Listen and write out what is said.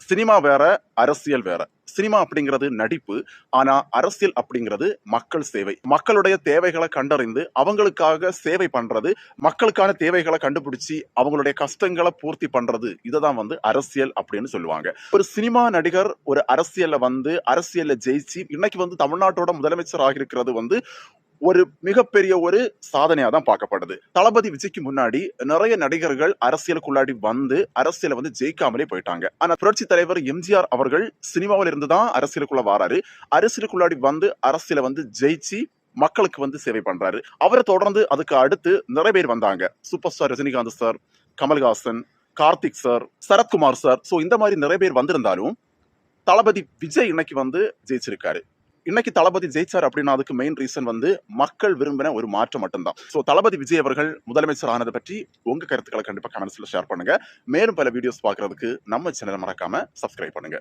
Cinema வேற, அரசியல் வேற. சினிமா அப்படிங்கிறது நடிப்பு. ஆனா அரசியல் அப்படிங்கிறது மக்கள் சேவை. மக்களுடைய தேவைகளை கண்டறிந்து அவங்களுக்காக சேவை பண்றது, மக்களுக்கான தேவைகளை கண்டுபிடிச்சு அவங்களுடைய கஷ்டங்களை பூர்த்தி பண்றது. இததான் அரசியல் அப்படின்னு சொல்லுவாங்க. ஒரு சினிமா நடிகர் ஒரு அரசியல்ல ஜெயிச்சு இன்னைக்கு தமிழ்நாட்டோட முதலமைச்சர் ஆகியிருக்கிறது ஒரு மிகப்பெரிய ஒரு சாதனையா தான் பார்க்கப்படுது. தளபதி விஜய்க்கு முன்னாடி நிறைய நடிகர்கள் அரசியலுக்குள்ளாடி அரசியல ஜெயிக்காமலே போயிட்டாங்க. ஆனா புரட்சி தலைவர் எம்ஜிஆர் அவர்கள் சினிமாவில் இருந்து தான் அரசியலுக்குள்ள வாராரு. அரசியலுக்குள்ளாடி அரசியல ஜெயிச்சு மக்களுக்கு சேவை பண்றாரு. அவரை தொடர்ந்து அதுக்கு அடுத்து நிறைய பேர் வந்தாங்க. Super star Rajinikanth sir, Kamal Haasan, Karthik sir, Sarathkumar sir. So இந்த மாதிரி நிறைய பேர் வந்திருந்தாலும் தளபதி விஜய் இன்னைக்கு ஜெயிச்சிருக்காரு. இன்னைக்கு தளபதி ஜெயிச்சார் அப்படின்னா அதுக்கு மெயின் ரீசன் மக்கள் விரும்பின ஒரு மாற்றம் மட்டும்தான். சோ தளபதி விஜய் அவர்கள் முதலமைச்சர் ஆனதை பற்றி உங்க கருத்துக்களை கண்டிப்பா கமெண்ட்ஸ்ல ஷேர் பண்ணுங்க. மேலும் பல வீடியோஸ் பார்க்கிறதுக்கு நம்ம சேனலை மறக்காம சப்ஸ்கிரைப் பண்ணுங்க.